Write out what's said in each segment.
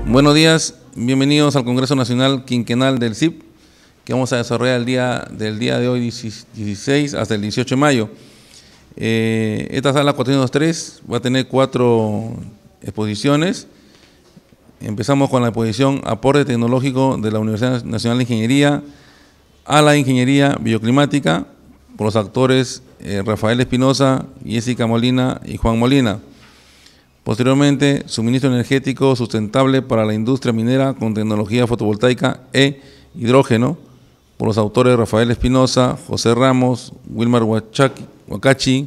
Buenos días, bienvenidos al Congreso Nacional Quinquenal del CIP, que vamos a desarrollar del día de hoy, 16 hasta el 18 de mayo. Esta sala 403 va a tener 4 exposiciones. Empezamos con la exposición Aporte Tecnológico de la Universidad Nacional de Ingeniería a la Ingeniería Bioclimática, por los actores Rafael Espinosa, Jessica Molina y Juan Molina. Posteriormente, suministro energético sustentable para la industria minera con tecnología fotovoltaica e hidrógeno, por los autores Rafael Espinosa, José Ramos, Wilmar Huacachi,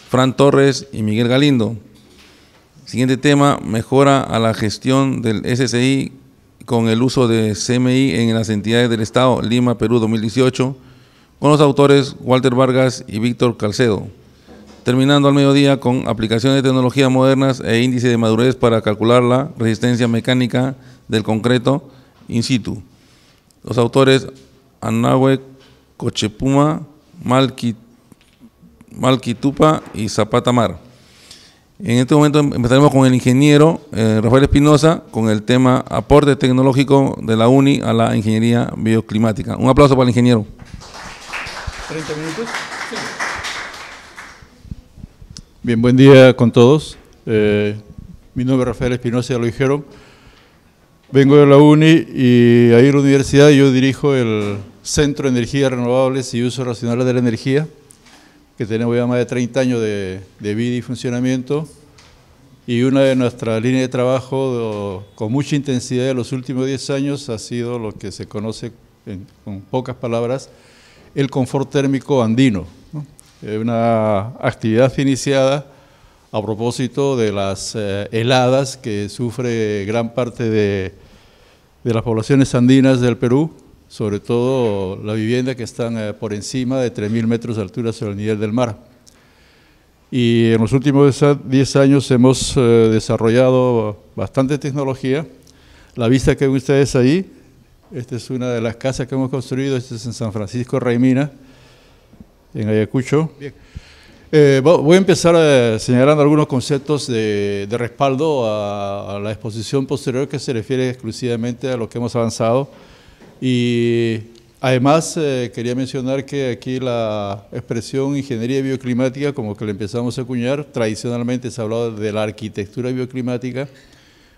Fran Torres y Miguel Galindo. Siguiente tema, mejora a la gestión del SSI con el uso de CMI en las entidades del Estado, Lima, Perú, 2018, con los autores Walter Vargas y Víctor Calcedo. Terminando al mediodía con aplicaciones de tecnologías modernas e índice de madurez para calcular la resistencia mecánica del concreto in situ. Los autores Anahue Cochepuma, Malquitupa y Zapata Mar. En este momento empezaremos con el ingeniero Rafael Espinosa con el tema Aporte Tecnológico de la UNI a la Ingeniería Bioclimática. Un aplauso para el ingeniero. 30 minutos. Sí. Bien, buen día con todos. Mi nombre es Rafael Espinosa, ya lo dijeron. Vengo de la UNI y ahí en la universidad yo dirijo el Centro de Energías Renovables y Usos Racionales de la Energía, que tenemos ya más de 30 años de vida y funcionamiento, y una de nuestras líneas de trabajo con mucha intensidad en los últimos 10 años ha sido lo que se conoce con pocas palabras, el confort térmico andino, ¿no? Una actividad iniciada a propósito de las heladas que sufre gran parte de las poblaciones andinas del Perú, sobre todo la vivienda que están por encima de 3.000 metros de altura sobre el nivel del mar. Y en los últimos 10 años hemos desarrollado bastante tecnología. La vista que ven ustedes ahí, esta es una de las casas que hemos construido, esta es en San Francisco Raimina, en Ayacucho. Bien. Voy a empezar señalando algunos conceptos de respaldo a la exposición posterior que se refiere exclusivamente a lo que hemos avanzado. Y además quería mencionar que aquí la expresión ingeniería bioclimática, como que la empezamos a acuñar, tradicionalmente se ha hablado de la arquitectura bioclimática,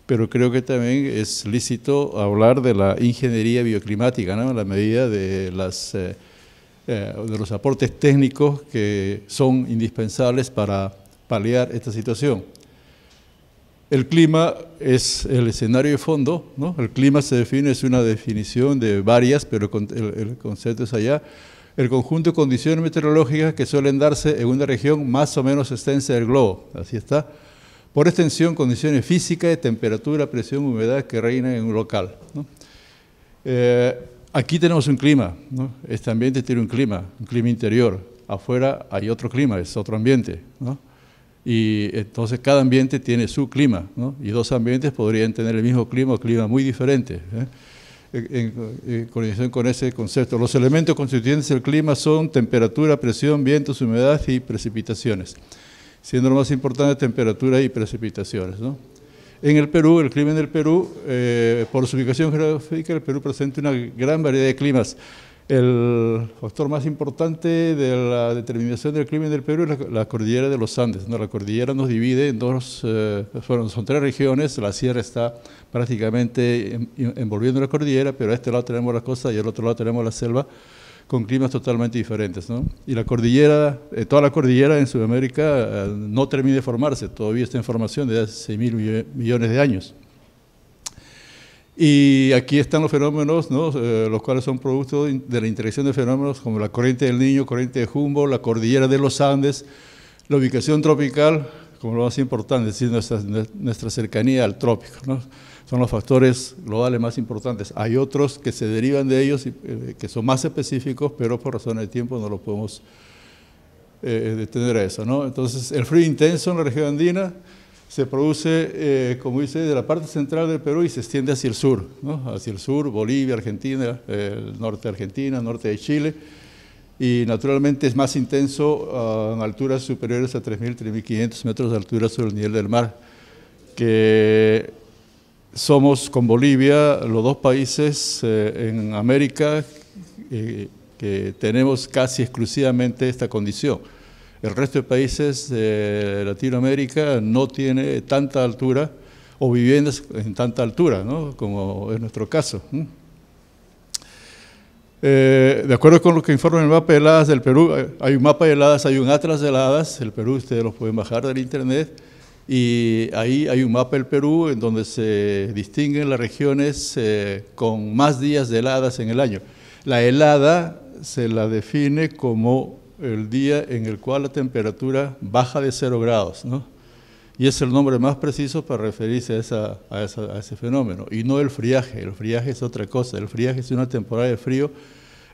pero creo que también es lícito hablar de la ingeniería bioclimática, ¿no? En la medida de los aportes técnicos que son indispensables para paliar esta situación. El clima es el escenario de fondo, ¿no? El clima se define, es una definición de varias, pero el concepto es allá. El conjunto de condiciones meteorológicas que suelen darse en una región más o menos extensa del globo, así está. Por extensión, condiciones físicas de temperatura, presión, humedad que reinan en un local, ¿no? Aquí tenemos un clima, ¿no? Este ambiente tiene un clima interior. Afuera hay otro clima, es otro ambiente, ¿no? Y entonces cada ambiente tiene su clima, ¿no? Y dos ambientes podrían tener el mismo clima o clima muy diferente, en conexión con ese concepto. Los elementos constituyentes del clima son temperatura, presión, vientos, humedad y precipitaciones, siendo lo más importante temperatura y precipitaciones, ¿no? En el Perú, el clima en el Perú, por su ubicación geográfica, el Perú presenta una gran variedad de climas. El factor más importante de la determinación del clima en el Perú es la cordillera de los Andes, ¿no? La cordillera nos divide en son 3 regiones. La sierra está prácticamente envolviendo la cordillera, pero a este lado tenemos la costa y al otro lado tenemos la selva, con climas totalmente diferentes, ¿no? Y la cordillera, toda la cordillera en Sudamérica no termina de formarse, todavía está en formación desde hace 6.000 millones de años. Y aquí están los fenómenos, ¿no? Los cuales son producto de la interacción de fenómenos como la corriente del Niño, corriente de Humboldt, la cordillera de los Andes, la ubicación tropical, como lo más importante, es decir, nuestra cercanía al trópico, ¿no? Son los factores globales más importantes. Hay otros que se derivan de ellos y que son más específicos, pero por razones de tiempo no lo podemos detener a eso, ¿no? Entonces, el frío intenso en la región andina se produce, como dice, de la parte central del Perú y se extiende hacia el sur, ¿no? Hacia el sur, Bolivia, Argentina, el norte de Argentina, norte de Chile, y naturalmente es más intenso en alturas superiores a 3.000, 3.500 metros de altura sobre el nivel del mar, que somos con Bolivia los dos países en América que tenemos casi exclusivamente esta condición. El resto de países de Latinoamérica no tiene tanta altura o viviendas en tanta altura, ¿no?, como es nuestro caso. De acuerdo con lo que informa el mapa de heladas del Perú, hay un mapa de heladas, hay un atlas de heladas, el Perú ustedes los pueden bajar del internet, y ahí hay un mapa del Perú en donde se distinguen las regiones con más días de heladas en el año. La helada se la define como el día en el cual la temperatura baja de 0 grados, ¿no? Y es el nombre más preciso para referirse a ese fenómeno, y no el friaje. El friaje es otra cosa. El friaje es una temporada de frío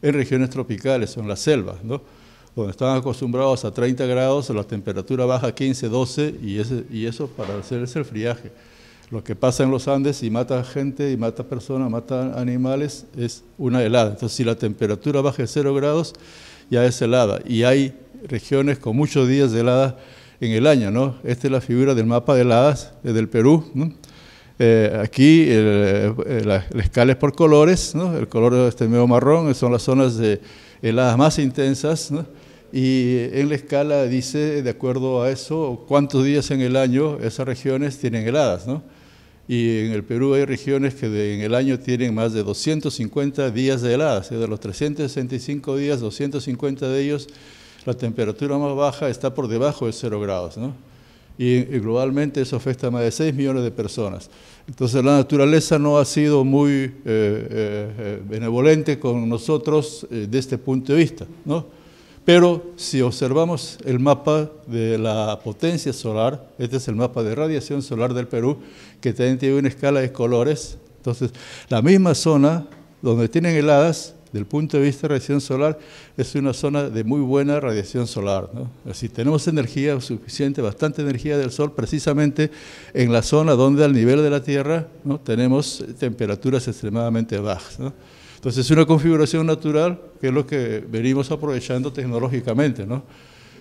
en regiones tropicales, en las selvas, ¿no?, donde están acostumbrados a 30 grados, la temperatura baja a 15, 12, y eso para hacerse el friaje. Lo que pasa en los Andes y mata gente, y mata personas, mata animales, es una helada. Entonces, si la temperatura baja de 0 grados, ya es helada. Y hay regiones con muchos días de helada en el año, ¿no? Esta es la figura del mapa de heladas del Perú, ¿no? Aquí la escala es por colores, ¿no? El color medio marrón son las zonas de heladas más intensas, ¿no? Y en la escala dice, de acuerdo a eso, cuántos días en el año esas regiones tienen heladas, ¿no? Y en el Perú hay regiones que en el año tienen más de 250 días de heladas, de los 365 días, 250 de ellos, la temperatura más baja está por debajo de 0 grados, ¿no? Y globalmente eso afecta a más de 6 millones de personas. Entonces la naturaleza no ha sido muy benevolente con nosotros de este punto de vista, ¿no? Pero si observamos el mapa de la potencia solar, este es el mapa de radiación solar del Perú, que también tiene una escala de colores. Entonces, la misma zona donde tienen heladas, del punto de vista de radiación solar, es una zona de muy buena radiación solar, ¿no? Así tenemos energía suficiente, bastante energía del sol, precisamente en la zona donde al nivel de la Tierra, ¿no?, tenemos temperaturas extremadamente bajas, ¿no? Entonces es una configuración natural que es lo que venimos aprovechando tecnológicamente, ¿no?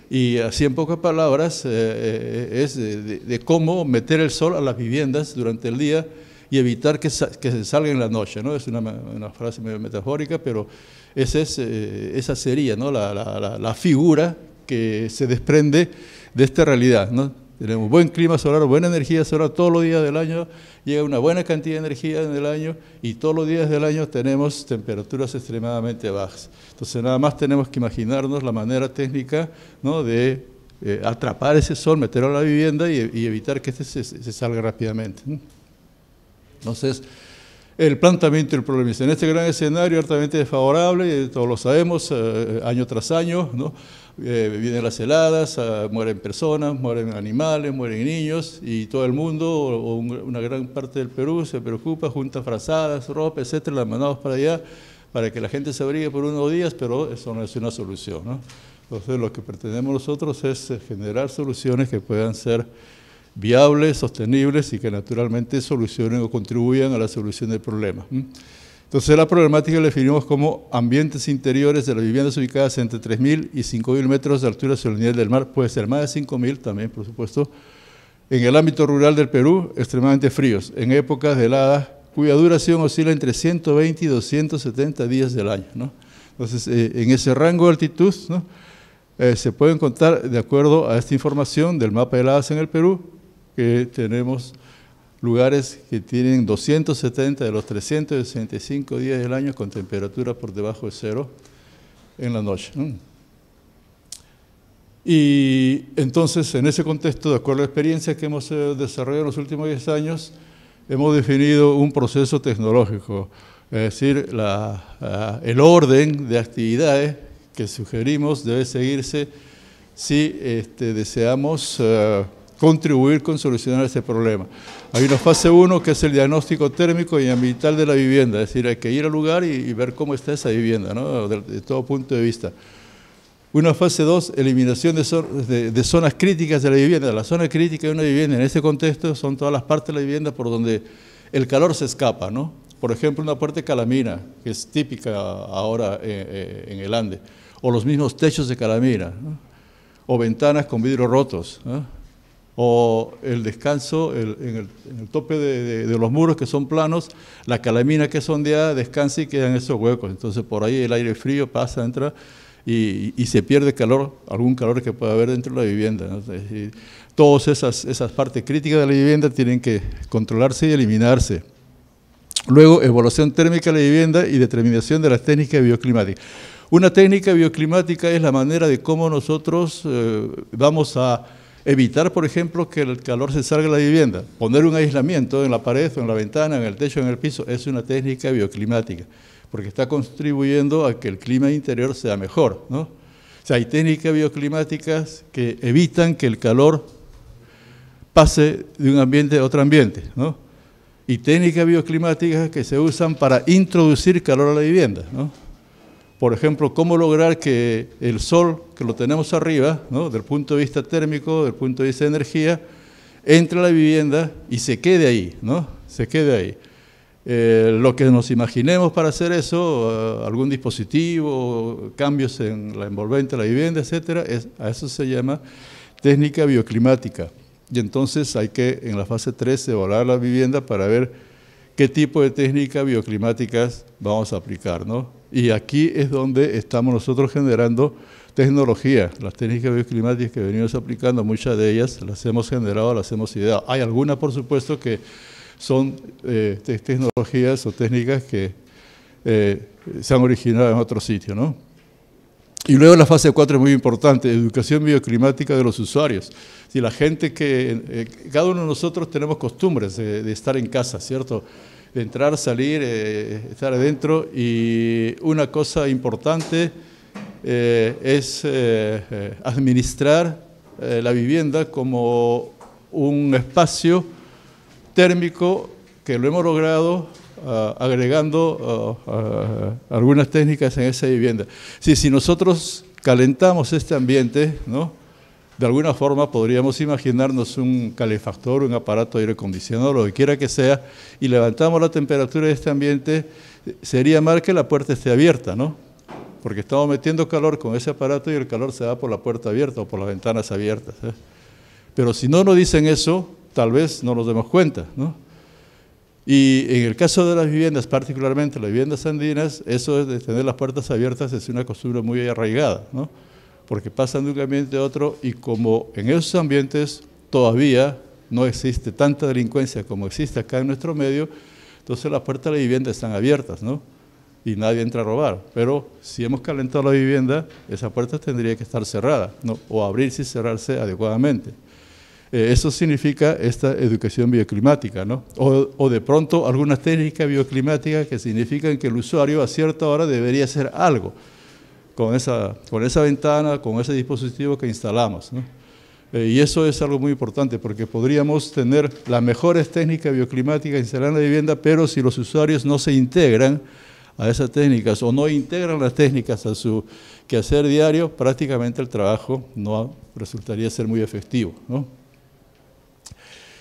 Y así en pocas palabras es de cómo meter el sol a las viviendas durante el día y evitar que se salga en la noche, ¿no? Es una frase medio metafórica, pero esa sería, ¿no?, la figura que se desprende de esta realidad, ¿no? Tenemos buen clima solar, buena energía solar todos los días del año, llega una buena cantidad de energía en el año, y todos los días del año tenemos temperaturas extremadamente bajas. Entonces nada más tenemos que imaginarnos la manera técnica, ¿no?, de atrapar ese sol, meterlo a la vivienda y evitar que se salga rápidamente, ¿no? Entonces, el planteamiento del problema es en este gran escenario altamente desfavorable, todos lo sabemos, año tras año, ¿no? Vienen las heladas, mueren personas, mueren animales, mueren niños, y todo el mundo, o una gran parte del Perú, se preocupa, junta frazadas, ropa, etcétera, las mandamos para allá, para que la gente se abrigue por unos días, pero eso no es una solución, ¿no? Entonces, lo que pretendemos nosotros es generar soluciones que puedan ser viables, sostenibles, y que naturalmente solucionen o contribuyan a la solución del problema. Entonces la problemática la definimos como ambientes interiores de las viviendas ubicadas entre 3.000 y 5.000 metros de altura sobre el nivel del mar, puede ser más de 5.000 también, por supuesto, en el ámbito rural del Perú, extremadamente fríos, en épocas de heladas, cuya duración oscila entre 120 y 270 días del año, ¿no? Entonces, en ese rango de altitud, ¿no?, se pueden contar, de acuerdo a esta información del mapa de heladas en el Perú, que tenemos lugares que tienen 270 de los 365 días del año con temperatura por debajo de 0 en la noche. Y entonces, en ese contexto, de acuerdo a la experiencia que hemos desarrollado en los últimos 10 años, hemos definido un proceso tecnológico, es decir, el orden de actividades que sugerimos debe seguirse si deseamos contribuir con solucionar este problema. Hay una fase 1 que es el diagnóstico térmico y ambiental de la vivienda, es decir, hay que ir al lugar y ver cómo está esa vivienda, ¿no?, de todo punto de vista. Una fase 2, eliminación de zonas críticas de la vivienda. La zona crítica de una vivienda en este contexto son todas las partes de la vivienda por donde el calor se escapa, ¿no? Por ejemplo, una puerta de calamina, que es típica ahora en el Ande, o los mismos techos de calamina, ¿no?, o ventanas con vidrios rotos, ¿no?, o el descanso en el tope de los muros que son planos, la calamina que es ondeada descansa y quedan esos huecos. Entonces por ahí el aire frío pasa, entra y se pierde calor, algún calor que pueda haber dentro de la vivienda, ¿no? Todas esas partes críticas de la vivienda tienen que controlarse y eliminarse. Luego, evaluación térmica de la vivienda y determinación de las técnicas bioclimáticas. Una técnica bioclimática es la manera de cómo nosotros vamos a evitar, por ejemplo, que el calor se salga de la vivienda. Poner un aislamiento en la pared, o en la ventana, en el techo, en el piso, es una técnica bioclimática, porque está contribuyendo a que el clima interior sea mejor, ¿no? O sea, hay técnicas bioclimáticas que evitan que el calor pase de un ambiente a otro ambiente, ¿no? Y técnicas bioclimáticas que se usan para introducir calor a la vivienda, ¿no? Por ejemplo, cómo lograr que el sol, que lo tenemos arriba, ¿no?, del punto de vista térmico, del punto de vista de energía, entre a la vivienda y se quede ahí, ¿no? Se quede ahí. Lo que nos imaginemos para hacer eso, algún dispositivo, cambios en la envolvente de la vivienda, etcétera, a eso se llama técnica bioclimática. Y entonces hay que, en la fase 3, evaluar la vivienda para ver qué tipo de técnicas bioclimáticas vamos a aplicar, ¿no? Y aquí es donde estamos nosotros generando tecnología. Las técnicas bioclimáticas que venimos aplicando, muchas de ellas las hemos generado, las hemos ideado. Hay algunas, por supuesto, que son tecnologías o técnicas que se han originado en otro sitio, ¿no? Y luego la fase 4 es muy importante, educación bioclimática de los usuarios. Si la gente cada uno de nosotros tenemos costumbres de estar en casa, ¿cierto? De entrar, salir, estar adentro, y una cosa importante es administrar la vivienda como un espacio térmico que lo hemos logrado agregando algunas técnicas en esa vivienda. Si nosotros calentamos este ambiente, ¿no?, de alguna forma podríamos imaginarnos un calefactor, un aparato de aire acondicionado, lo que quiera que sea, y levantamos la temperatura de este ambiente, sería mal que la puerta esté abierta, ¿no? Porque estamos metiendo calor con ese aparato y el calor se va por la puerta abierta o por las ventanas abiertas, ¿eh? Pero si no nos dicen eso, tal vez no nos demos cuenta, ¿no? Y en el caso de las viviendas, particularmente las viviendas andinas, eso de tener las puertas abiertas es una costumbre muy arraigada, ¿no? Porque pasan de un ambiente a otro, y como en esos ambientes todavía no existe tanta delincuencia como existe acá en nuestro medio, entonces las puertas de la vivienda están abiertas, ¿no? Y nadie entra a robar. Pero si hemos calentado la vivienda, esa puerta tendría que estar cerrada, ¿no?, o abrirse y cerrarse adecuadamente. Eso significa esta educación bioclimática, ¿no? O de pronto algunas técnicas bioclimáticas que significan que el usuario a cierta hora debería hacer algo con esa ventana, con ese dispositivo que instalamos, ¿no? Y eso es algo muy importante, porque podríamos tener las mejores técnicas bioclimáticas instaladas en la vivienda, pero si los usuarios no se integran a esas técnicas o no integran las técnicas a su quehacer diario, prácticamente el trabajo no resultaría ser muy efectivo, ¿no?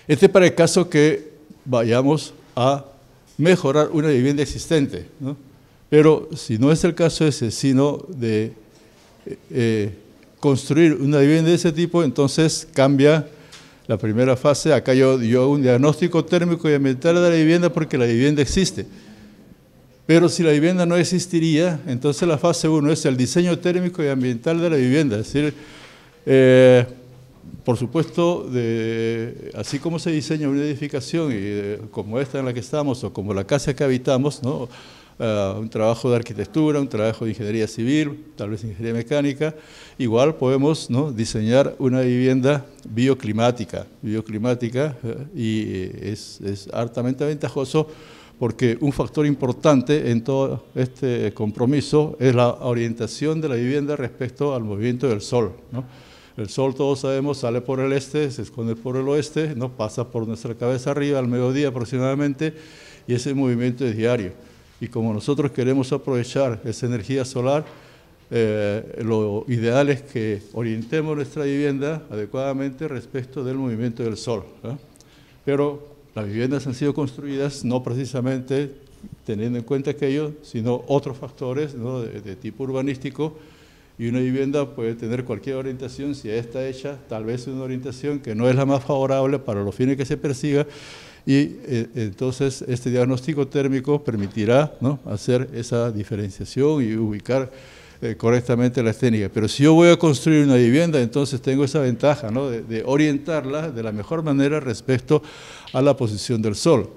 Este es para el caso que vayamos a mejorar una vivienda existente, ¿no? Pero si no es el caso ese, sino de construir una vivienda de ese tipo, entonces cambia la primera fase. Acá yo hago un diagnóstico térmico y ambiental de la vivienda porque la vivienda existe. Pero si la vivienda no existiría, entonces la fase 1 es el diseño térmico y ambiental de la vivienda. Es decir, por supuesto, así como se diseña una edificación, como esta en la que estamos o como la casa que habitamos, ¿no?, un trabajo de arquitectura, un trabajo de ingeniería civil, tal vez ingeniería mecánica, igual podemos, ¿no?, diseñar una vivienda bioclimática, y es altamente ventajoso, porque un factor importante en todo este compromiso es la orientación de la vivienda respecto al movimiento del sol, ¿no? El sol, todos sabemos, sale por el este, se esconde por el oeste, ¿no?, pasa por nuestra cabeza arriba al mediodía aproximadamente, y ese movimiento es diario. Y como nosotros queremos aprovechar esa energía solar, lo ideal es que orientemos nuestra vivienda adecuadamente respecto del movimiento del sol, ¿no? Pero las viviendas han sido construidas no precisamente teniendo en cuenta aquello, sino otros factores, ¿no?, de tipo urbanístico, Y una vivienda puede tener cualquier orientación, si está hecha, tal vez una orientación que no es la más favorable para los fines que se persiga, y entonces este diagnóstico térmico permitirá, ¿no?, hacer esa diferenciación y ubicar correctamente las técnicas. Pero si yo voy a construir una vivienda, entonces tengo esa ventaja, ¿no?, de orientarla de la mejor manera respecto a la posición del sol.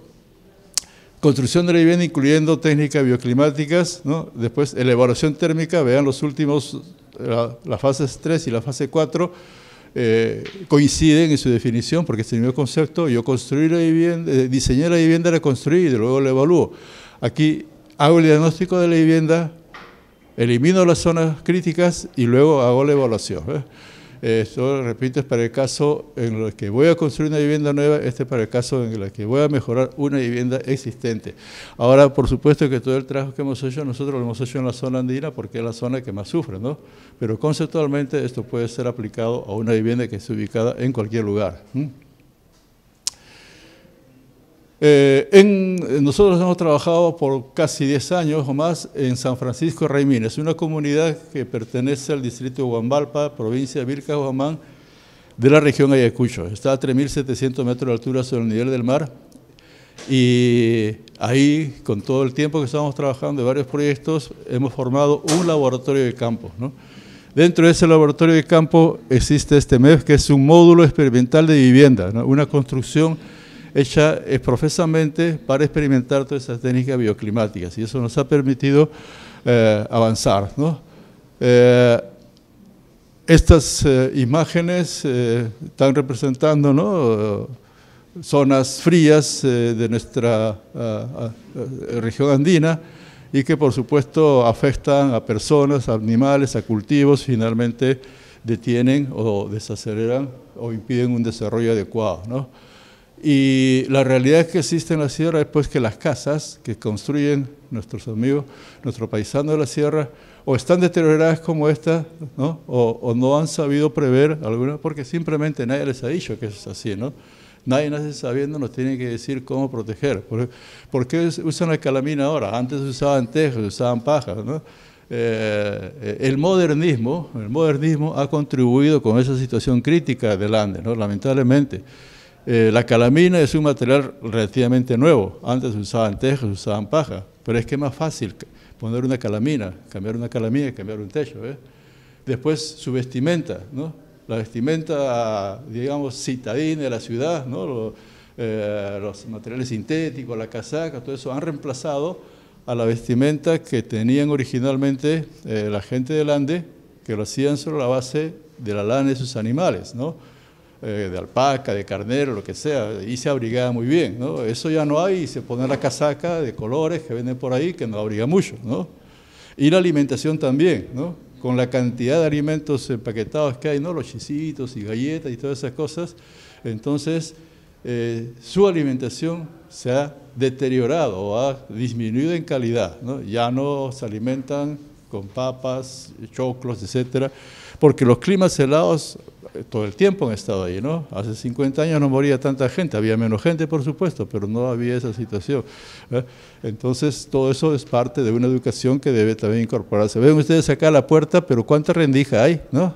Construcción de la vivienda incluyendo técnicas bioclimáticas, ¿no? Después, la evaluación térmica, vean los últimos, las fases 3 y la fase 4, coinciden en su definición, porque es el mismo concepto. Yo construí la vivienda, diseñé la vivienda, la construí y luego la evalúo. Aquí hago el diagnóstico de la vivienda, elimino las zonas críticas y luego hago la evaluación. Esto, repito, es para el caso en el que voy a construir una vivienda nueva, este es para el caso en el que voy a mejorar una vivienda existente. Ahora, por supuesto que todo el trabajo que hemos hecho, nosotros lo hemos hecho en la zona andina porque es la zona que más sufre, ¿no? Pero conceptualmente esto puede ser aplicado a una vivienda que esté ubicada en cualquier lugar. Nosotros hemos trabajado por casi 10 años o más en San Francisco de Raimín. Es una comunidad que pertenece al distrito de Huambalpa, provincia de Vilcabamba, de la región Ayacucho. Está a 3.700 metros de altura sobre el nivel del mar. Y ahí, con todo el tiempo que estamos trabajando de varios proyectos, hemos formado un laboratorio de campo, ¿no? Dentro de ese laboratorio de campo existe este MEF, que es un módulo experimental de vivienda, ¿no?, una construcción hecha profesamente para experimentar todas esas técnicas bioclimáticas, y eso nos ha permitido avanzar, ¿no? Estas imágenes están representando, ¿no?, zonas frías de nuestra región andina, y que por supuesto afectan a personas, a animales, a cultivos, finalmente detienen o desaceleran o impiden un desarrollo adecuado, ¿no? Y la realidad que existe en la sierra es pues que las casas que construyen nuestros amigos, nuestros paisanos de la sierra, o están deterioradas como esta, ¿no?, o no han sabido prever alguna, porque simplemente nadie les ha dicho que es así, ¿no? Nadie nace sabiendo, nos tiene que decir cómo proteger. ¿Por qué usan la calamina ahora? Antes usaban tejas, usaban pajas, ¿no? El modernismo ha contribuido con esa situación crítica del Ande, ¿no?, lamentablemente. La calamina es un material relativamente nuevo. Antes usaban tejas, usaban paja, pero es que es más fácil poner una calamina, cambiar una calamina y cambiar un techo, ¿eh? Después su vestimenta, ¿no? La vestimenta, digamos, citadina de la ciudad, ¿no?, los materiales sintéticos, la casaca, todo eso han reemplazado a la vestimenta que tenían originalmente la gente del Ande, que lo hacían sobre la base de la lana de sus animales, ¿no?, de alpaca, de carnero, lo que sea, y se abrigaba muy bien, ¿no? Eso ya no hay, y se pone la casaca de colores que venden por ahí, que no abriga mucho, ¿no? Y la alimentación también, ¿no?, con la cantidad de alimentos empaquetados que hay, ¿no?, los chisitos y galletas y todas esas cosas, entonces su alimentación se ha deteriorado o ha disminuido en calidad, ¿no? Ya no se alimentan con papas, choclos, etcétera, porque los climas helados todo el tiempo han estado ahí, ¿no? Hace 50 años no moría tanta gente, había menos gente, por supuesto, pero no había esa situación, ¿eh? Entonces, todo eso es parte de una educación que debe también incorporarse. Ven ustedes acá la puerta, pero ¿cuánta rendija hay, no?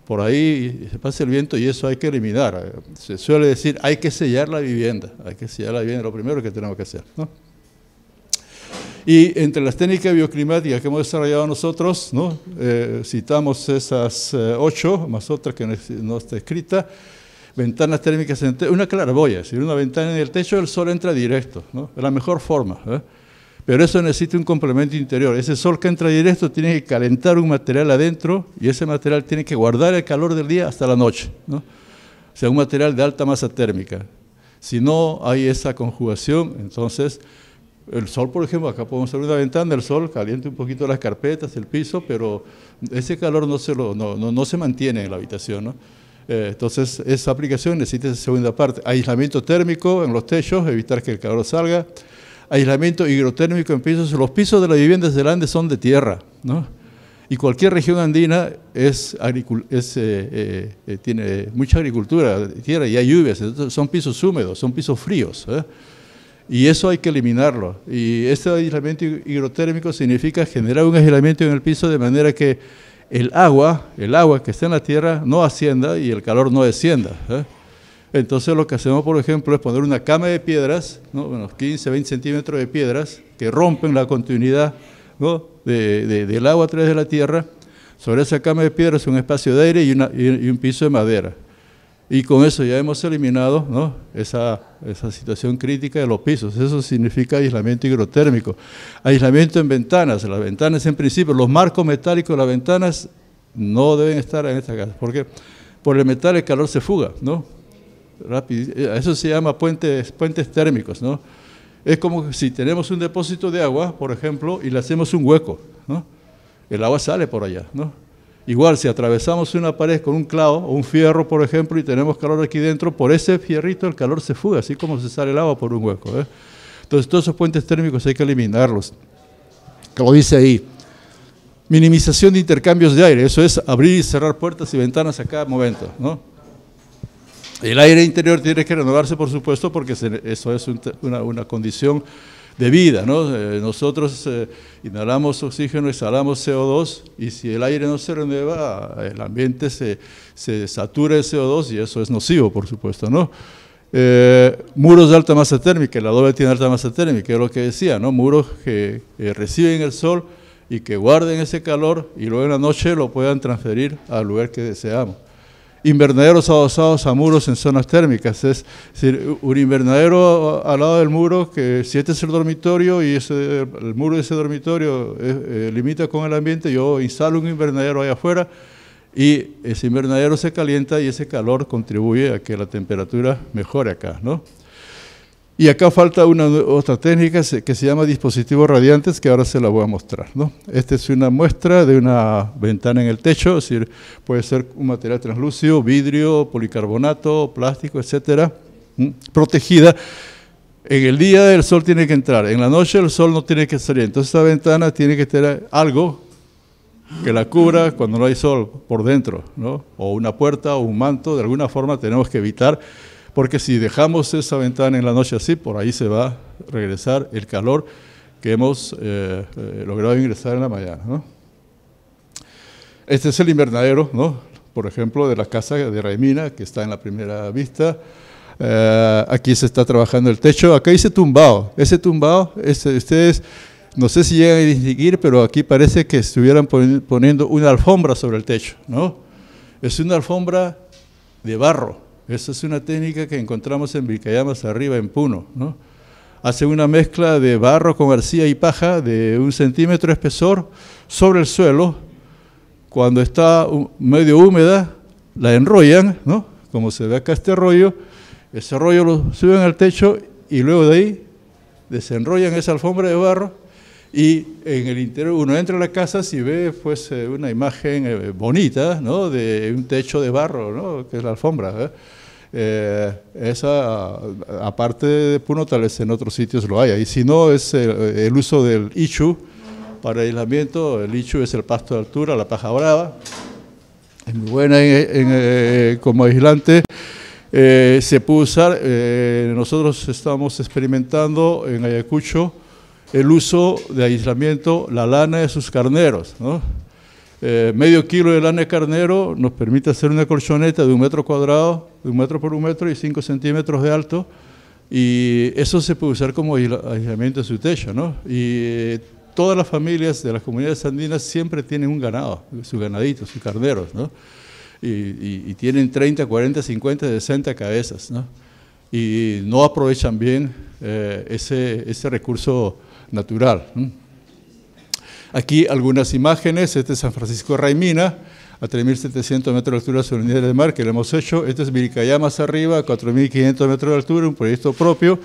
Por ahí se pasa el viento y eso hay que eliminar. Se suele decir, hay que sellar la vivienda, lo primero que tenemos que hacer, ¿no? Y entre las técnicas bioclimáticas que hemos desarrollado nosotros, ¿no?, citamos esas 8, más otra que no está escrita. Ventanas térmicas en el techo, una claraboya, si una ventana en el techo, el sol entra directo, ¿no?, es la mejor forma, ¿eh? Pero eso necesita un complemento interior. Ese sol que entra directo tiene que calentar un material adentro, y ese material tiene que guardar el calor del día hasta la noche, ¿no? O sea, un material de alta masa térmica. Si no hay esa conjugación, entonces el sol, por ejemplo, acá podemos abrir una ventana, el sol calienta un poquito las carpetas, el piso, pero ese calor no se mantiene en la habitación, ¿no? Entonces, esa aplicación necesita esa segunda parte. Aislamiento térmico en los techos, evitar que el calor salga. Aislamiento hidrotérmico en pisos. Los pisos de las viviendas del Ande son de tierra, ¿no? Y cualquier región andina tiene mucha agricultura de tierra y hay lluvias, entonces son pisos húmedos, son pisos fríos, ¿eh? Y eso hay que eliminarlo. Y este aislamiento hidrotérmico significa generar un aislamiento en el piso de manera que el agua que está en la tierra no ascienda y el calor no descienda. Entonces lo que hacemos, por ejemplo, es poner una cama de piedras, ¿no? Unos 15, 20 centímetros de piedras que rompen la continuidad, ¿no? del agua a través de la tierra. Sobre esa cama de piedras un espacio de aire y un piso de madera. Y con eso ya hemos eliminado, ¿no? esa situación crítica de los pisos. Eso significa aislamiento hidrotérmico. Aislamiento en ventanas. Las ventanas, en principio, los marcos metálicos de las ventanas no deben estar en esta casa. Porque por el metal el calor se fuga, ¿no? Rápido. Eso se llama puentes térmicos, ¿no? Es como si tenemos un depósito de agua, por ejemplo, y le hacemos un hueco, ¿no? El agua sale por allá, ¿no? Igual, si atravesamos una pared con un clavo o un fierro, por ejemplo, y tenemos calor aquí dentro, por ese fierrito el calor se fuga, así como se sale el agua por un hueco. Entonces, todos esos puentes térmicos hay que eliminarlos. Como dice ahí, minimización de intercambios de aire, eso es abrir y cerrar puertas y ventanas a cada momento, ¿no? El aire interior tiene que renovarse, por supuesto, porque eso es una condición de vida, ¿no? Nosotros inhalamos oxígeno, exhalamos CO2, y si el aire no se renueva, el ambiente se satura de CO2 y eso es nocivo, por supuesto, ¿no? Muros de alta masa térmica, el adobe tiene alta masa térmica, es lo que decía, ¿no? Muros que reciben el sol y que guarden ese calor y luego en la noche lo puedan transferir al lugar que deseamos. Invernaderos adosados a muros en zonas térmicas, es decir, un invernadero al lado del muro, que si este es el dormitorio y el muro de ese dormitorio limita con el ambiente, yo instalo un invernadero ahí afuera y ese invernadero se calienta y ese calor contribuye a que la temperatura mejore acá, ¿no? Y acá falta otra técnica que se llama dispositivos radiantes, que ahora se la voy a mostrar, ¿no? Esta es una muestra de una ventana en el techo, es decir, puede ser un material translúcido, vidrio, policarbonato, plástico, etcétera, protegida. En el día el sol tiene que entrar, en la noche el sol no tiene que salir, entonces esta ventana tiene que tener algo que la cubra cuando no hay sol por dentro, ¿no? O una puerta o un manto, de alguna forma tenemos que evitar. Porque si dejamos esa ventana en la noche así, por ahí se va a regresar el calor que hemos logrado ingresar en la mañana, ¿no? Este es el invernadero, ¿no? Por ejemplo, de la casa de Raimina, que está en la primera vista. Aquí se está trabajando el techo. Acá dice tumbado. Ese tumbado, ustedes no sé si llegan a distinguir, pero aquí parece que estuvieran poniendo una alfombra sobre el techo, ¿no? Es una alfombra de barro. Esa es una técnica que encontramos en Vilcayamas arriba, en Puno, ¿no? Hacen una mezcla de barro con arcilla y paja de 1 centímetro de espesor sobre el suelo. Cuando está medio húmeda, la enrollan, ¿no? Como se ve acá este rollo, ese rollo lo suben al techo y luego de ahí desenrollan esa alfombra de barro y en el interior uno entra a la casa y ve pues una imagen bonita, ¿no? De un techo de barro, ¿no? Que es la alfombra, esa, aparte de Puno, tal vez en otros sitios lo haya. Y si no, es el uso del ichu para aislamiento. El ichu es el pasto de altura, la paja brava. Es muy buena como aislante. Se puede usar, nosotros estamos experimentando en Ayacucho el uso de aislamiento, la lana de sus carneros, ¿no? Medio kilo de lana de carnero nos permite hacer una colchoneta de 1 metro cuadrado, de 1 metro por 1 metro y 5 centímetros de alto, y eso se puede usar como aislamiento de su techo, ¿no? Y todas las familias de las comunidades andinas siempre tienen un ganado, su ganadito, sus carneros, ¿no? Y tienen 30, 40, 50, 60 cabezas, ¿no? Y no aprovechan bien ese recurso natural, ¿no? Aquí algunas imágenes. Este es San Francisco de Raimina, a 3.700 metros de altura sobre el nivel del mar, que lo hemos hecho. Este es Vilcayamas arriba, a 4.500 metros de altura, un proyecto propio.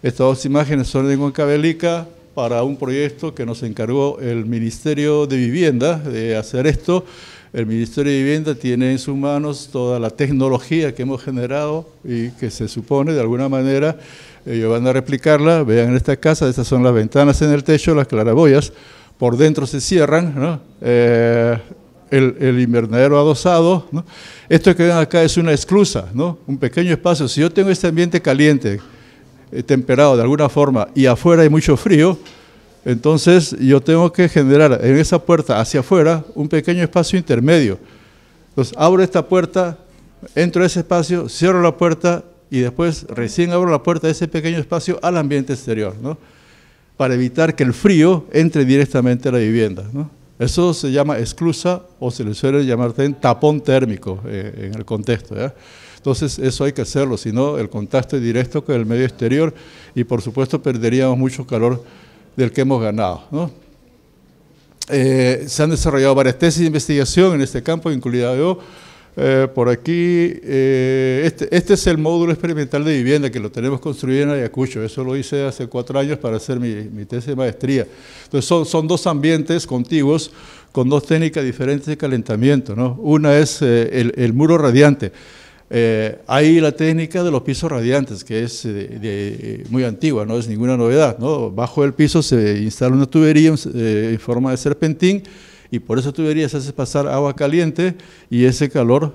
Estas dos imágenes son en Huancavelica, para un proyecto que nos encargó el Ministerio de Vivienda de hacer esto. El Ministerio de Vivienda tiene en sus manos toda la tecnología que hemos generado y que se supone, de alguna manera, ellos van a replicarla. Vean en esta casa, estas son las ventanas en el techo, las claraboyas. Por dentro se cierran, ¿no? El invernadero adosado, ¿no? Esto que ven acá es una esclusa, ¿no? Un pequeño espacio. Si yo tengo este ambiente caliente, temperado de alguna forma, y afuera hay mucho frío, Entonces yo tengo que generar en esa puerta hacia afuera un pequeño espacio intermedio. Entonces abro esta puerta, entro a ese espacio, cierro la puerta y después recién abro la puerta de ese pequeño espacio al ambiente exterior, ¿no? Para evitar que el frío entre directamente a la vivienda, ¿no? Eso se llama esclusa o se le suele llamar también tapón térmico en el contexto, ¿ya? Entonces eso hay que hacerlo, si no el contacto es directo con el medio exterior y por supuesto perderíamos mucho calor del que hemos ganado, ¿no? Se han desarrollado varias tesis de investigación en este campo, incluida yo. Por aquí, este es el módulo experimental de vivienda que lo tenemos construido en Ayacucho. Eso lo hice hace 4 años para hacer mi tesis de maestría. Entonces son 2 ambientes contiguos con 2 técnicas diferentes de calentamiento, ¿no? Una es el muro radiante. Hay la técnica de los pisos radiantes, que es muy antigua, no es ninguna novedad, ¿no? Bajo el piso se instala una tubería en forma de serpentín y por esa tubería se hace pasar agua caliente y ese calor,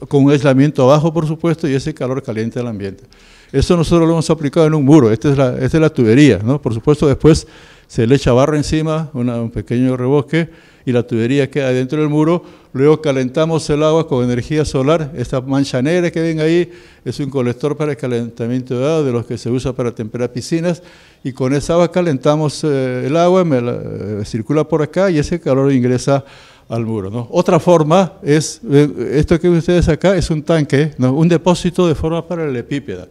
con un aislamiento abajo por supuesto, y ese calor caliente al ambiente. Eso nosotros lo hemos aplicado en un muro, esta es la tubería, ¿no? Por supuesto después se le echa barro encima, un pequeño rebosque, y la tubería queda dentro del muro. Luego calentamos el agua con energía solar. Esta mancha negra que ven ahí es un colector para el calentamiento de agua, de los que se usa para temperar piscinas, y con esa agua calentamos el agua, circula por acá y ese calor ingresa al muro, ¿no? Otra forma es, esto que ven ustedes acá es un tanque, ¿no? Un depósito de forma paralelepípeda.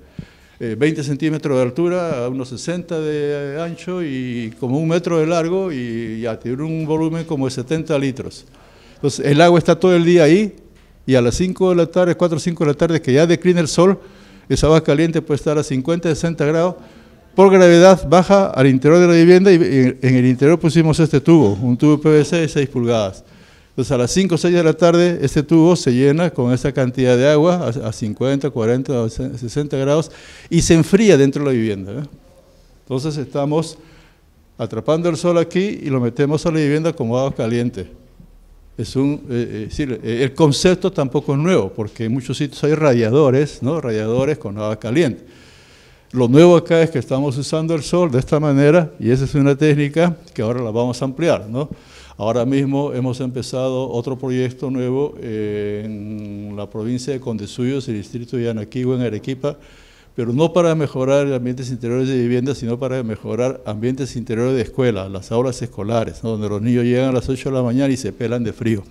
20 centímetros de altura, a unos 60 de ancho y como 1 metro de largo, y ya tiene un volumen como de 70 litros. Entonces el agua está todo el día ahí y a las 5 de la tarde, 4 o 5 de la tarde, que ya declina el sol, esa agua caliente puede estar a 50, 60 grados, por gravedad baja al interior de la vivienda y en el interior pusimos este tubo, un tubo PVC de 6 pulgadas. Entonces a las 5 o 6 de la tarde este tubo se llena con esa cantidad de agua a 50, 40, 60 grados y se enfría dentro de la vivienda, ¿eh? Entonces estamos atrapando el sol aquí y lo metemos a la vivienda como agua caliente. El concepto tampoco es nuevo, porque en muchos sitios hay radiadores, ¿no? Radiadores con agua caliente. Lo nuevo acá es que estamos usando el sol de esta manera y esa es una técnica que ahora la vamos a ampliar, ¿no? Ahora mismo hemos empezado otro proyecto nuevo en la provincia de Condesuyos, el distrito de Yanaquihue, en Arequipa, pero no para mejorar ambientes interiores de vivienda, sino para mejorar ambientes interiores de escuela, las aulas escolares, ¿no? Donde los niños llegan a las 8 de la mañana y se pelan de frío.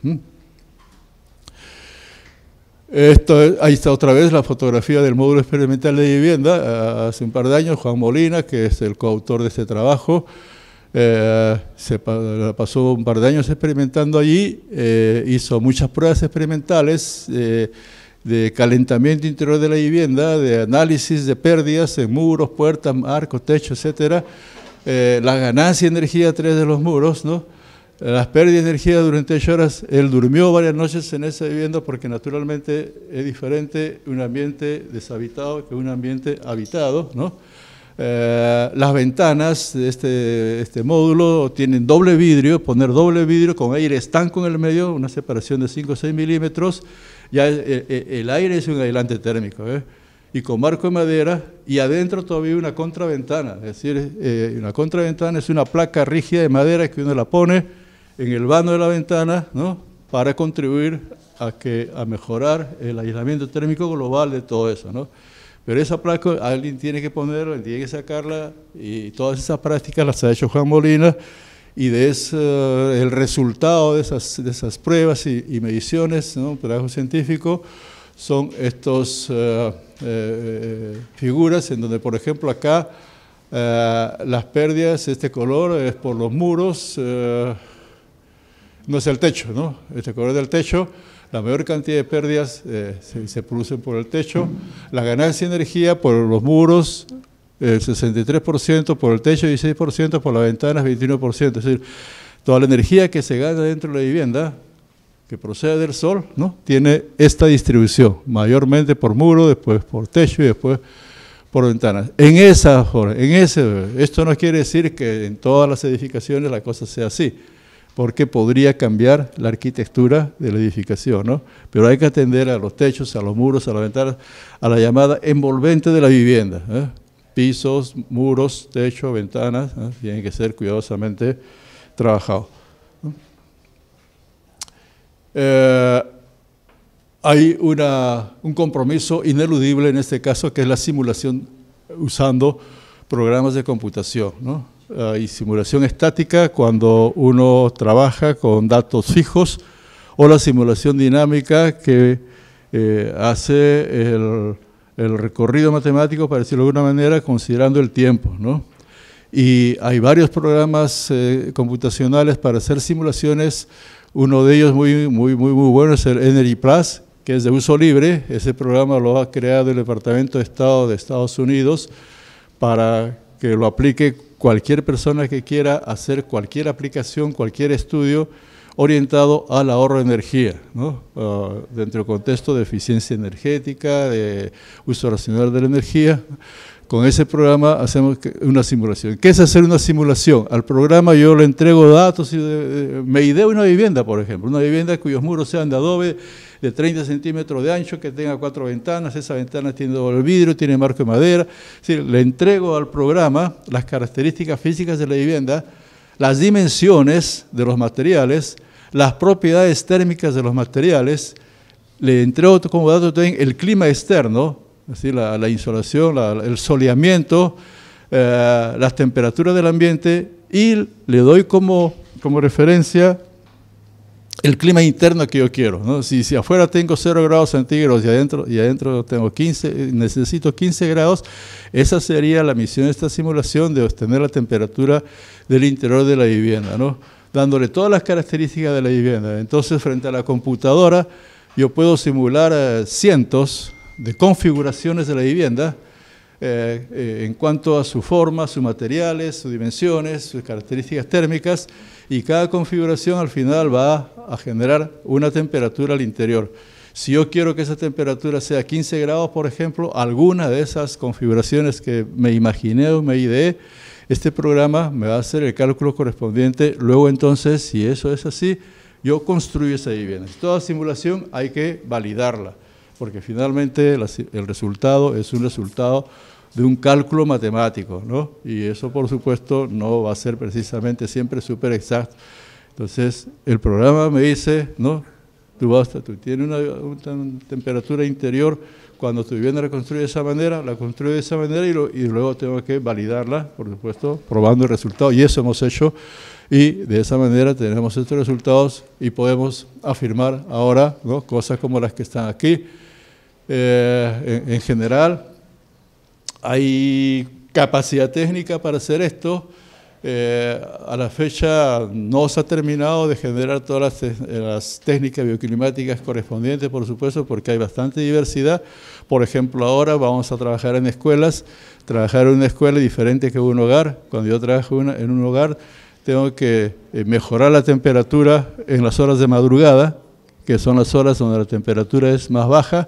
Ahí está otra vez la fotografía del módulo experimental de vivienda. Hace un par de años, Juan Molina, que es el coautor de este trabajo, pasó un par de años experimentando allí, hizo muchas pruebas experimentales de calentamiento interior de la vivienda, de análisis de pérdidas en muros, puertas, arcos, techo, etcétera, la ganancia de energía a través de los muros, ¿no? Las pérdidas de energía durante 8 horas. Él durmió varias noches en esa vivienda porque naturalmente es diferente un ambiente deshabitado que un ambiente habitado, ¿no? Las ventanas de este módulo tienen doble vidrio, poner doble vidrio con aire estanco en el medio, una separación de 5 o 6 milímetros, ya el aire es un aislante térmico, y con marco de madera, y adentro todavía una contraventana, es decir, una contraventana es una placa rígida de madera que uno la pone en el vano de la ventana, ¿no? Para contribuir a mejorar el aislamiento térmico global de todo eso, ¿no? Pero esa placa alguien tiene que ponerla, tiene que sacarla, y todas esas prácticas las ha hecho Juan Molina, y el resultado de esas pruebas y mediciones, ¿no? Un trabajo científico, son estas figuras en donde, por ejemplo, acá las pérdidas, este color es por los muros, no es el techo, ¿no? Este color del techo. La mayor cantidad de pérdidas se producen por el techo, la ganancia de energía por los muros, el 63%, por el techo 16%, por las ventanas 21%, es decir, toda la energía que se gana dentro de la vivienda, que procede del sol, ¿no? Tiene esta distribución, mayormente por muro, después por techo y después por ventanas. Esto no quiere decir que en todas las edificaciones la cosa sea así, porque podría cambiar la arquitectura de la edificación, ¿no? Pero hay que atender a los techos, a los muros, a las ventanas, a la llamada envolvente de la vivienda, pisos, muros, techo, ventanas, ¿no? Tienen que ser cuidadosamente trabajados. Hay un compromiso ineludible en este caso, que es la simulación usando programas de computación, ¿no? Hay simulación estática cuando uno trabaja con datos fijos, o la simulación dinámica que hace el recorrido matemático, para decirlo de alguna manera, considerando el tiempo, ¿no? Y hay varios programas computacionales para hacer simulaciones. Uno de ellos muy bueno es el Energy Plus, que es de uso libre. Ese programa lo ha creado el Departamento de Estado de Estados Unidos para que lo aplique cualquier persona que quiera hacer cualquier aplicación, cualquier estudio orientado al ahorro de energía, ¿no? Dentro del contexto de eficiencia energética, de uso racional de la energía. Con ese programa hacemos una simulación. ¿Qué es hacer una simulación? Al programa yo le entrego datos y me ideo una vivienda, por ejemplo, una vivienda cuyos muros sean de adobe, de 30 centímetros de ancho, que tenga 4 ventanas, esa ventana tiene doble vidrio, tiene marco de madera. Es decir, le entrego al programa las características físicas de la vivienda, las dimensiones de los materiales, las propiedades térmicas de los materiales, le entrego como dato también el clima externo, es decir, la insolación, el soleamiento, las temperaturas del ambiente, y le doy como referencia el clima interno que yo quiero, ¿no? Si afuera tengo 0 grados centígrados y adentro tengo 15, necesito 15 grados, esa sería la misión de esta simulación, de obtener la temperatura del interior de la vivienda, ¿no? Dándole todas las características de la vivienda. Entonces, frente a la computadora, yo puedo simular cientos de configuraciones de la vivienda en cuanto a su forma, sus materiales, sus dimensiones, sus características térmicas, y cada configuración al final va a generar una temperatura al interior. Si yo quiero que esa temperatura sea 15 grados, por ejemplo, alguna de esas configuraciones que me imaginé o me ideé, este programa me va a hacer el cálculo correspondiente. Luego entonces, si eso es así, yo construyo esa vivienda. Toda simulación hay que validarla, porque finalmente el resultado es un resultado de un cálculo matemático, ¿no? Y eso, por supuesto, no va a ser precisamente siempre súper exacto. Entonces, el programa me dice, ¿no? Tú tienes una temperatura interior, cuando tu vivienda la construye de esa manera, y luego tengo que validarla, por supuesto, probando el resultado, y eso hemos hecho, y de esa manera tenemos estos resultados y podemos afirmar ahora, ¿no?, cosas como las que están aquí. En general, hay capacidad técnica para hacer esto. A la fecha no se ha terminado de generar todas las técnicas bioclimáticas correspondientes, por supuesto, porque hay bastante diversidad. Por ejemplo, ahora vamos a trabajar en escuelas. Trabajar en una escuela es diferente que en un hogar. Cuando yo trabajo en un hogar, tengo que mejorar la temperatura en las horas de madrugada, que son las horas donde la temperatura es más baja.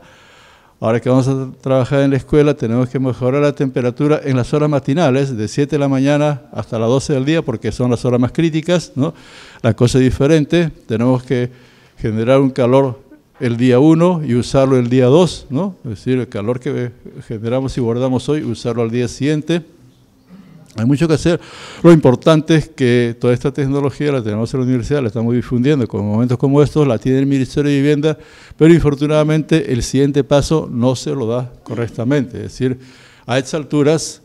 Ahora que vamos a trabajar en la escuela, tenemos que mejorar la temperatura en las horas matinales, de 7 de la mañana hasta las 12 del día, porque son las horas más críticas, ¿no? La cosa es diferente. Tenemos que generar un calor el día 1 y usarlo el día 2, ¿no? Es decir, el calor que generamos y guardamos hoy, usarlo al día siguiente. Hay mucho que hacer. Lo importante es que toda esta tecnología la tenemos en la universidad, la estamos difundiendo. Con momentos como estos la tiene el Ministerio de Vivienda, pero infortunadamente el siguiente paso no se lo da correctamente. Es decir, a estas alturas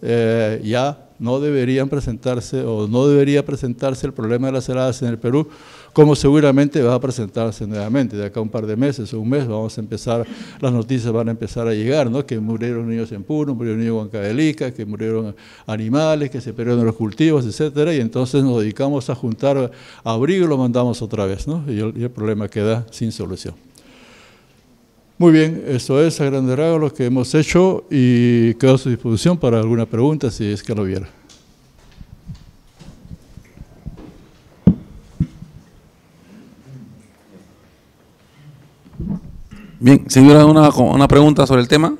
ya no deberían presentarse, o no debería presentarse el problema de las heladas en el Perú, como seguramente va a presentarse nuevamente. De acá a un par de meses o un mes vamos a empezar, las noticias van a empezar a llegar, ¿no? Que murieron niños en Puno, murieron niños en Huancavelica, que murieron animales, que se perdieron los cultivos, etcétera, y entonces nos dedicamos a juntar abrigo y lo mandamos otra vez, ¿no? Y el problema queda sin solución. Muy bien, eso es a grandes rasgos lo que hemos hecho, y quedo a su disposición para alguna pregunta si es que lo hubiera. Bien, si hubiera una pregunta sobre el tema.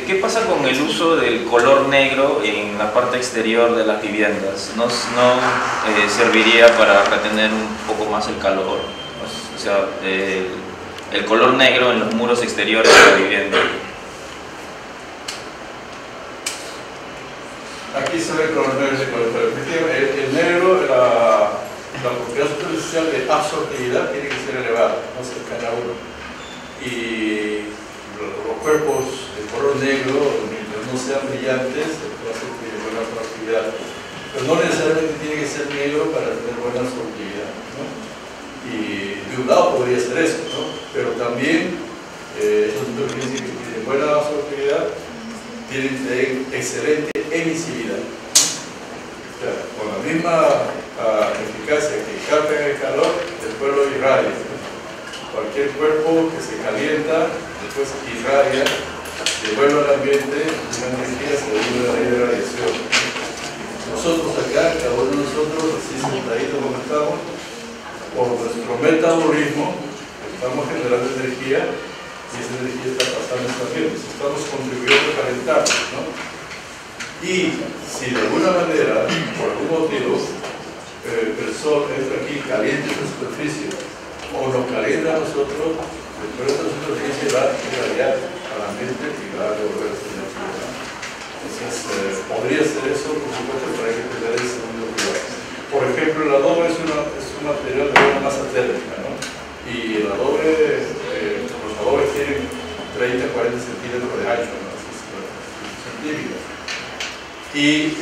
¿Qué pasa con el uso del color negro en la parte exterior de las viviendas? ¿No serviría para retener un poco más el calor? O sea, el color negro en los muros exteriores de la vivienda. Aquí se ve el color negro, pero efectivamente el negro, la propiedad superficial de absortividad tiene que ser elevada, no cercana a 1. Y los cuerpos de color negro, mientras no sean brillantes, va a ser de buena absortividad. Pero no necesariamente tiene que ser negro para tener buena absortividad, ¿no? Y de un lado podría ser eso, ¿no? Pero también esos superficies que tienen buena absortividad tienen excelente emisividad. O sea, con la misma eficacia que captan el calor, después lo irradia. Cualquier cuerpo que se calienta, después irradia, devuelve al ambiente una energía según la ley de radiación. Nosotros acá, cada uno de nosotros, así sentaditos como estamos, por nuestro metabolismo, estamos generando energía y esa energía está pasando en el ambiente. Estamos contribuyendo a calentarnos, ¿no? Y si de alguna manera, por algún motivo, el sol entra aquí, calienta esta superficie, o nos calienta a nosotros, después de esta superficie va a irradiar al ambiente y va a devolver esa energía, ¿no? Entonces, podría ser eso, por supuesto, para que tener el segundo lugar. Por ejemplo, el adobe es un material de buena masa térmica, ¿no? Y el adobe, los adobes tienen 30-40 centímetros de ancho, ¿no? Centímetros. Y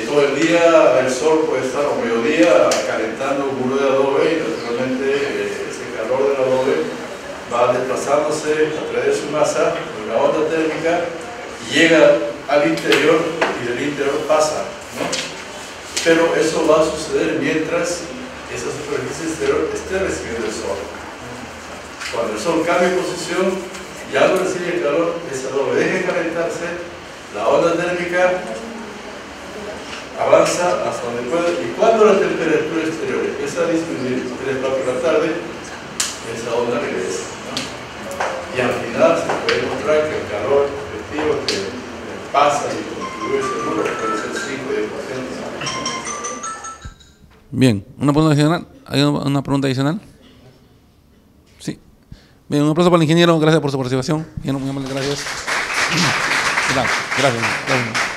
todo el día el sol puede estar, o mediodía, calentando un muro de adobe, y naturalmente ese calor del adobe va desplazándose a través de su masa, con una onda térmica, y llega al interior y del interior pasa, ¿no? Pero eso va a suceder mientras esa superficie exterior esté recibiendo el sol. Cuando el sol cambie de posición, ya no recibe el calor, ese adobe deja de calentarse, la onda térmica avanza hasta donde puede, y cuando la temperatura exterior empieza a disminuir 3 o 4 de la tarde, esa onda regresa, ¿no? Y al final se puede mostrar que el calor efectivo que pasa y contribuye ese número puede ser 5 y 10%. Bien, ¿una pregunta adicional? ¿Hay una pregunta adicional? Sí. Bien, un aplauso para el ingeniero, gracias por su participación. Ingeniero, muy amable, gracias. Gracias.